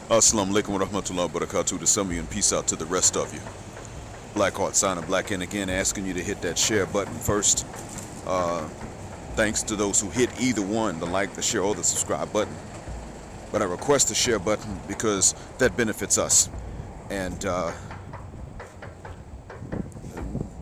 Assalamu alaikum wa rahmatullahi wa barakatuh to some of you, and peace out to the rest of you. Black Heart sign of Black in again, asking you to hit that share button first. Thanks to those who hit either one, the like, the share, or the subscribe button. But I request the share button because that benefits us. And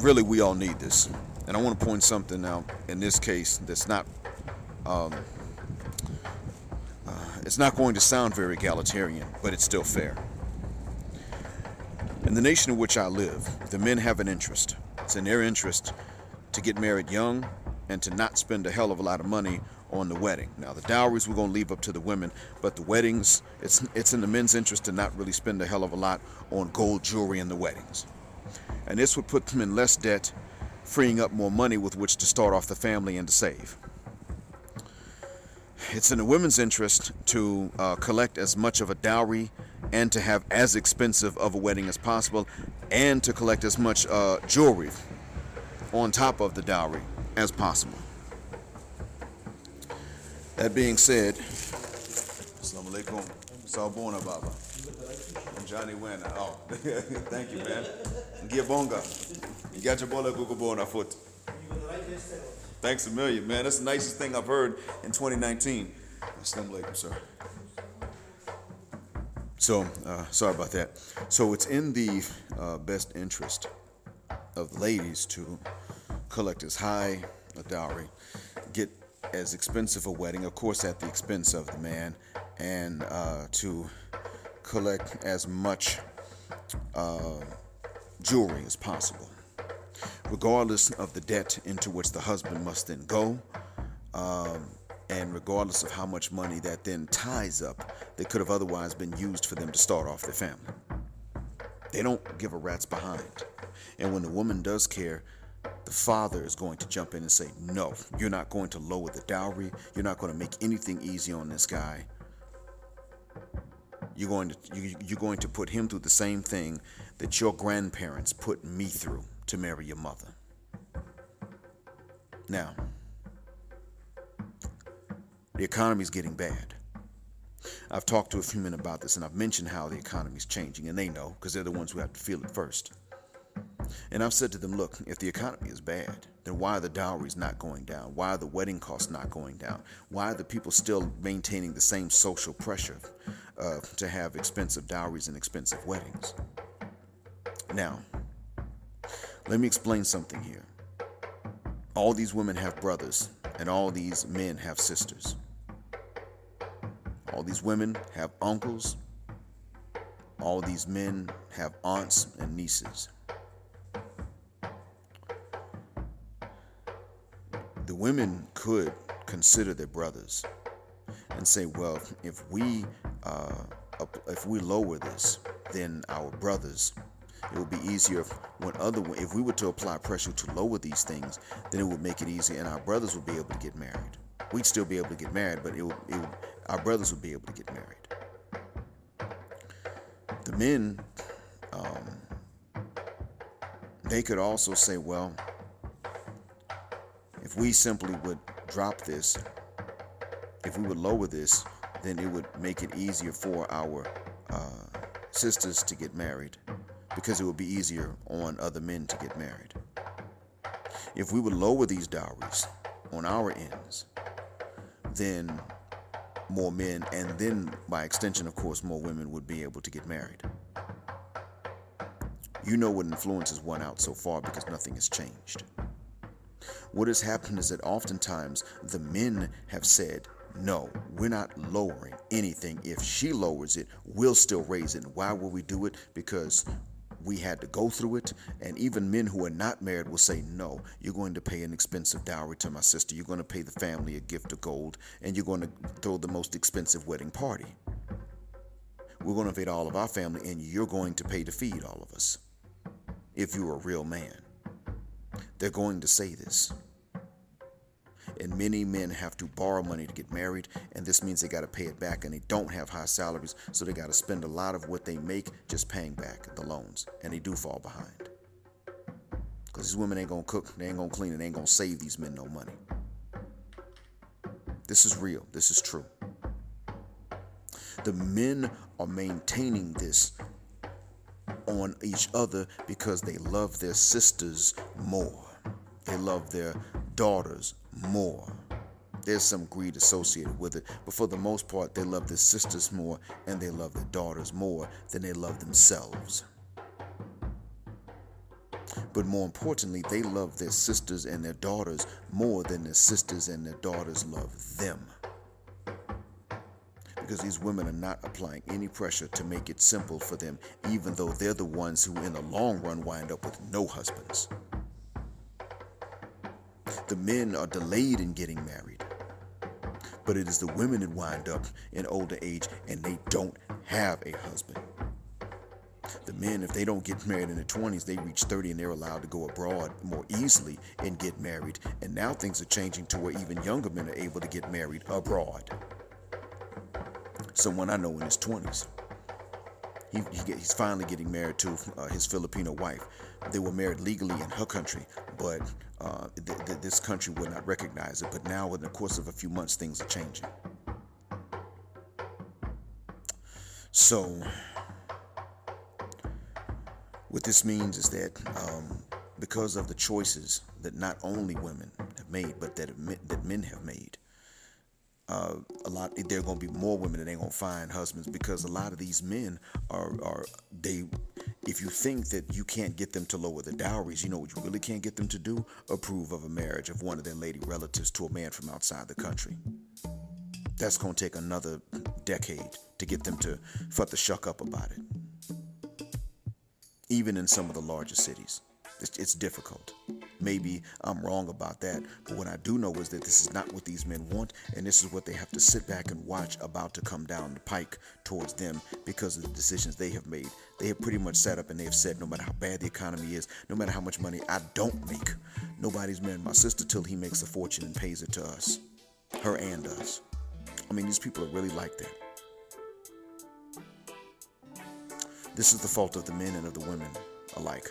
really, we all need this. And I want to point something out in this case that's not it's not going to sound very egalitarian, but it's still fair. In the nation in which I live, the men have an interest. It's in their interest to get married young and to not spend a hell of a lot of money on the wedding. Now, the dowries we're going to leave up to the women, but the weddings, it's in the men's interest to not really spend a hell of a lot on gold jewelry in the weddings. And this would put them in less debt, freeing up more money with which to start off the family and to save. It's in the women's interest to collect as much of a dowry and to have as expensive of a wedding as possible, and to collect as much jewelry on top of the dowry as possible. That being said, Assalamu alaikum. Sawbona Baba. I'm Johnny Wenner. Oh, thank you, man. Ngiyabonga. You got your bola kukubona foot. Thanks a million, man. That's the nicest thing I've heard in 2019. Assalamu alaikum, sir. So, sorry about that. So it's in the best interest of the ladies to collect as high a dowry, get as expensive a wedding, of course at the expense of the man, and to collect as much jewelry as possible, regardless of the debt into which the husband must then go, and regardless of how much money that then ties up that could have otherwise been used for them to start off their family. They don't give a rat's behind. And when the woman does care, the father is going to jump in and say, no, you're not going to lower the dowry. You're not going to make anything easy on this guy. You're going to put him through the same thing that your grandparents put me through to marry your mother. Now, the economy's getting bad. I've talked to a few men about this, and I've mentioned how the economy's changing, and they know because they're the ones who have to feel it first. And I've said to them, look, if the economy is bad, then why are the dowries not going down? Why are the wedding costs not going down? Why are the people still maintaining the same social pressure to have expensive dowries and expensive weddings? Now, let me explain something here. All these women have brothers, and all these men have sisters. All these women have uncles. All these men have aunts and nieces. The women could consider their brothers and say, well, if we lower this, then our brothers, it would be easier if we were to apply pressure to lower these things, then it would make it easier, and our brothers would be able to get married. We'd still be able to get married, but our brothers would be able to get married. The men, they could also say, well, if we simply would drop this, if we would lower this, then it would make it easier for our sisters to get married, because it would be easier on other men to get married. If we would lower these dowries on our ends, then more men, and then by extension, of course, more women would be able to get married. You know what influence has won out so far because nothing has changed. What has happened is that oftentimes the men have said, no, we're not lowering anything. If she lowers it, we'll still raise it. Why will we do it? Because we had to go through it. And even men who are not married will say, no, you're going to pay an expensive dowry to my sister. You're going to pay the family a gift of gold, and you're going to throw the most expensive wedding party. We're going to invade all of our family, and you're going to pay to feed all of us. If you're a real man, they're going to say this. And many men have to borrow money to get married, and this means they got to pay it back, and they don't have high salaries, so they got to spend a lot of what they make just paying back the loans, and they do fall behind. Because these women ain't going to cook, they ain't going to clean, and they ain't going to save these men no money. This is real. This is true. The men are maintaining this on each other because they love their sisters more. They love their daughters more. There's some greed associated with it, but for the most part, they love their sisters more and they love their daughters more than they love themselves. But more importantly, they love their sisters and their daughters more than their sisters and their daughters love them. Because these women are not applying any pressure to make it simple for them, even though they're the ones who in the long run wind up with no husbands. The men are delayed in getting married, but it is the women that wind up in older age and they don't have a husband. The men, if they don't get married in their 20s, they reach 30 and they're allowed to go abroad more easily and get married. And now things are changing to where even younger men are able to get married abroad. Someone I know in his 20s, he's finally getting married to his Filipino wife. They were married legally in her country, but this country would not recognize it. But now, in the course of a few months, things are changing. So what this means is that because of the choices that not only women have made, but that men have made, there are going to be more women that ain't going to find husbands, because a lot of these men if you think that you can't get them to lower the dowries, you know what you really can't get them to do? Approve of a marriage of one of their lady relatives to a man from outside the country. That's going to take another decade to get them to shuck up about it. Even in some of the larger cities, it's difficult. Maybe I'm wrong about that, but what I do know is that this is not what these men want, and this is what they have to sit back and watch about to come down the pike towards them because of the decisions they have made. They have pretty much sat up and they have said, no matter how bad the economy is, no matter how much money I don't make, nobody's marrying my sister till he makes a fortune and pays it to us, her and us. I mean, these people are really like that. This is the fault of the men and of the women alike.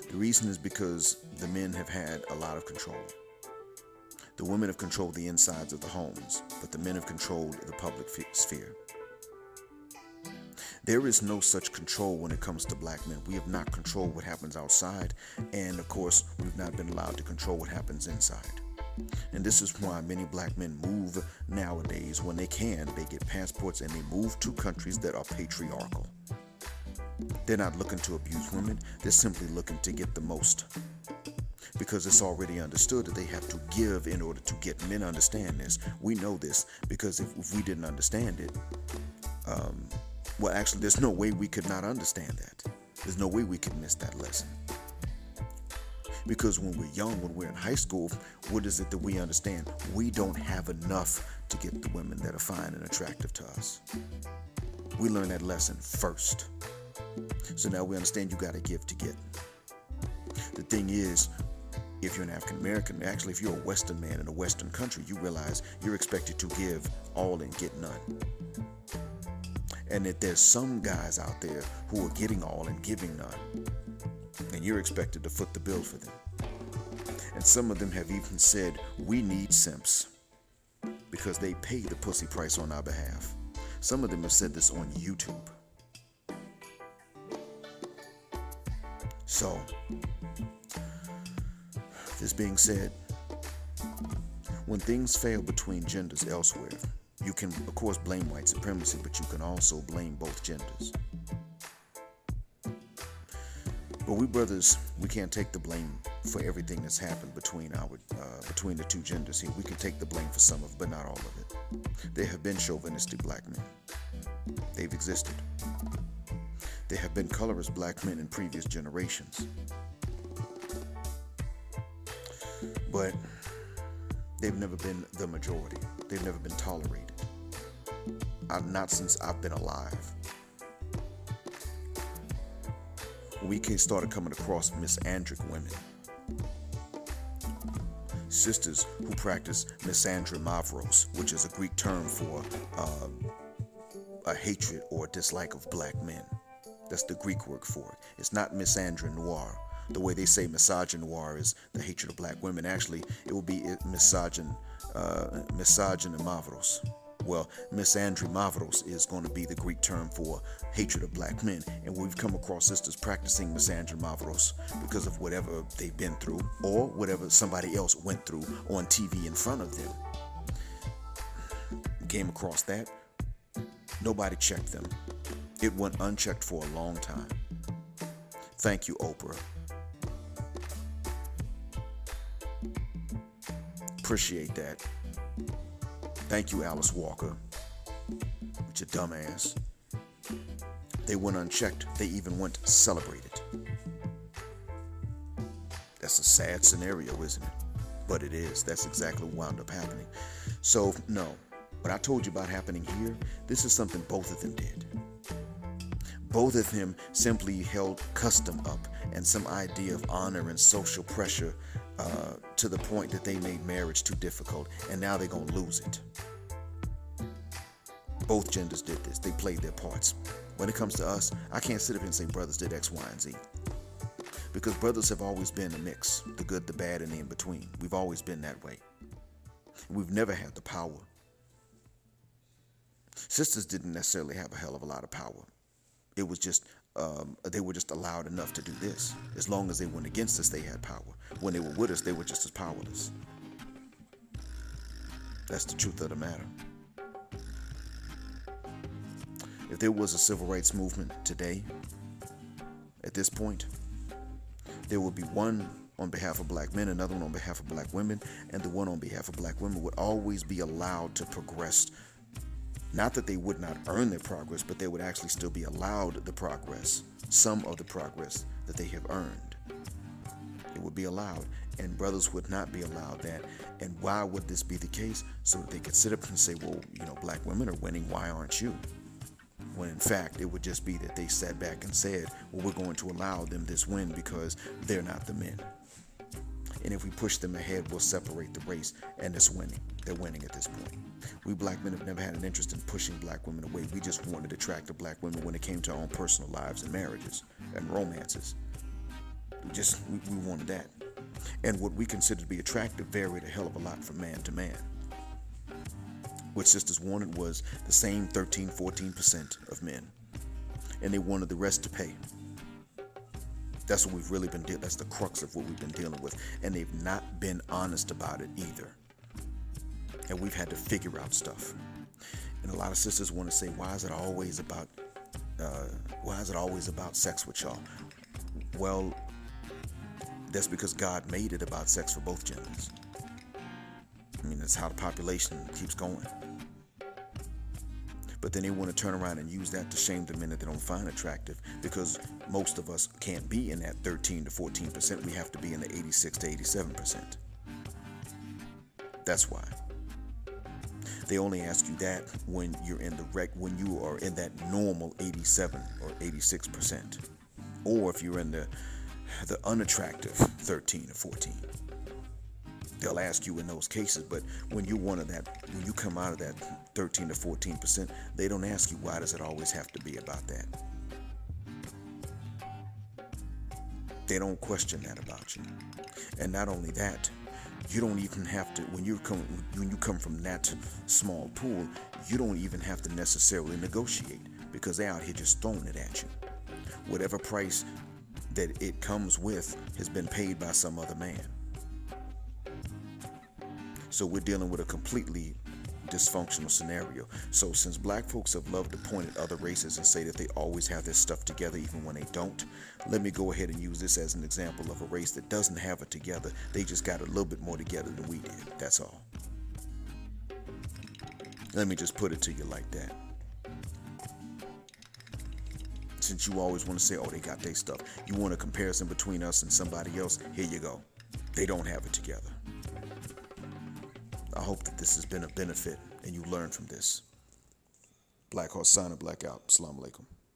The reason is because the men have had a lot of control. The women have controlled the insides of the homes, but the men have controlled the public sphere. There is no such control when it comes to black men. We have not controlled what happens outside, and of course, we've not been allowed to control what happens inside. And this is why many black men move nowadays. When they can, they get passports and they move to countries that are patriarchal. They're not looking to abuse women. They're simply looking to get the most. Because it's already understood that they have to give in order to get. Men understand this. We know this because if we didn't understand it, well, actually, there's no way we could not understand that. There's no way we could miss that lesson. Because when we're young, when we're in high school, what is it that we understand? We don't have enough to get the women that are fine and attractive to us. We learn that lesson first. So now we understand you got to give to get. The thing is, if you're an African American, actually if you're a Western man in a Western country, you realize you're expected to give all and get none. And that there's some guys out there who are getting all and giving none. And you're expected to foot the bill for them. And some of them have even said, we need simps because they pay the pussy price on our behalf. Some of them have said this on YouTube. So, this being said, when things fail between genders elsewhere, you can, of course, blame white supremacy, but you can also blame both genders. But we brothers, we can't take the blame for everything that's happened between the two genders here. We can take the blame for some of it, but not all of it. There have been chauvinistic black men. They've existed. There have been colorless black men in previous generations. But they've never been the majority. They've never been tolerated. Not since I've been alive. We started coming across misandric women. Sisters who practice misandrimavros, which is a Greek term for a hatred or dislike of black men. That's the Greek word for it. It's not misandry noir. The way they say misogynoir is the hatred of black women. Actually, it will be misogynimavros. Well, misandromavros is going to be the Greek term for hatred of black men, and we've come across sisters practicing misandromavros because of whatever they've been through or whatever somebody else went through on TV in front of them. Came across that. Nobody checked them. It went unchecked for a long time. Thank you, Oprah. Appreciate that. Thank you, Alice Walker, with your dumb ass. They went unchecked. They even went celebrated. That's a sad scenario, isn't it? But it is. That's exactly what wound up happening. So, no. What I told you about happening here, this is something both of them did. Both of them simply held custom up and some idea of honor and social pressure to the point that they made marriage too difficult, and now they're going to lose it. Both genders did this. They played their parts. When it comes to us, I can't sit up and say brothers did X, Y, and Z. Because brothers have always been a mix, the good, the bad, and the in-between. We've always been that way. We've never had the power. Sisters didn't necessarily have a hell of a lot of power. It was just, they were just allowed enough to do this. As long as they went against us, they had power. When they were with us, they were just as powerless. That's the truth of the matter. If there was a civil rights movement today, at this point, there would be one on behalf of black men, another one on behalf of black women, and the one on behalf of black women would always be allowed to progress. Not that they would not earn their progress, but they would actually still be allowed the progress, some of the progress that they have earned. It would be allowed, and brothers would not be allowed that. And why would this be the case? So that they could sit up and say, well, you know, black women are winning, why aren't you? When in fact, it would just be that they sat back and said, well, we're going to allow them this win because they're not the men. And if we push them ahead, we'll separate the race, and it's winning. They're winning at this point. We black men have never had an interest in pushing black women away. We just wanted attractive black women when it came to our own personal lives and marriages and romances. We wanted that. And what we considered to be attractive varied a hell of a lot from man to man. What sisters wanted was the same 13, 14% of men. And they wanted the rest to pay. That's what we've really been dealing. That's the crux of what we've been dealing with. And they've not been honest about it either. And we've had to figure out stuff. And a lot of sisters want to say, why is it always about sex with y'all? Well, that's because God made it about sex for both genders. I mean, that's how the population keeps going. But then they want to turn around and use that to shame the men that they don't find attractive, because most of us can't be in that 13 to 14%. We have to be in the 86 to 87%. That's why. They only ask you that when you're in when you are in that normal 87 or 86%, or if you're in the unattractive 13 or 14. They'll ask you in those cases, but when you come out of that 13 to 14%, they don't ask you, why does it always have to be about that? They don't question that about you. And not only that, you don't even have to, when you come from that small pool, you don't even have to necessarily negotiate, because they're out here just throwing it at you. Whatever price that it comes with has been paid by some other man. So we're dealing with a completely dysfunctional scenario. So since black folks have loved to point at other races and say that they always have this stuff together even when they don't, let me go ahead and use this as an example of a race that doesn't have it together. They just got a little bit more together than we did. That's all. Let me just put it to you like that. Since you always want to say, oh, they got their stuff, you want a comparison between us and somebody else, here you go. They don't have it together. I hope that this has been a benefit and you learn from this. Black Horse signing, black out. Assalamu alaikum.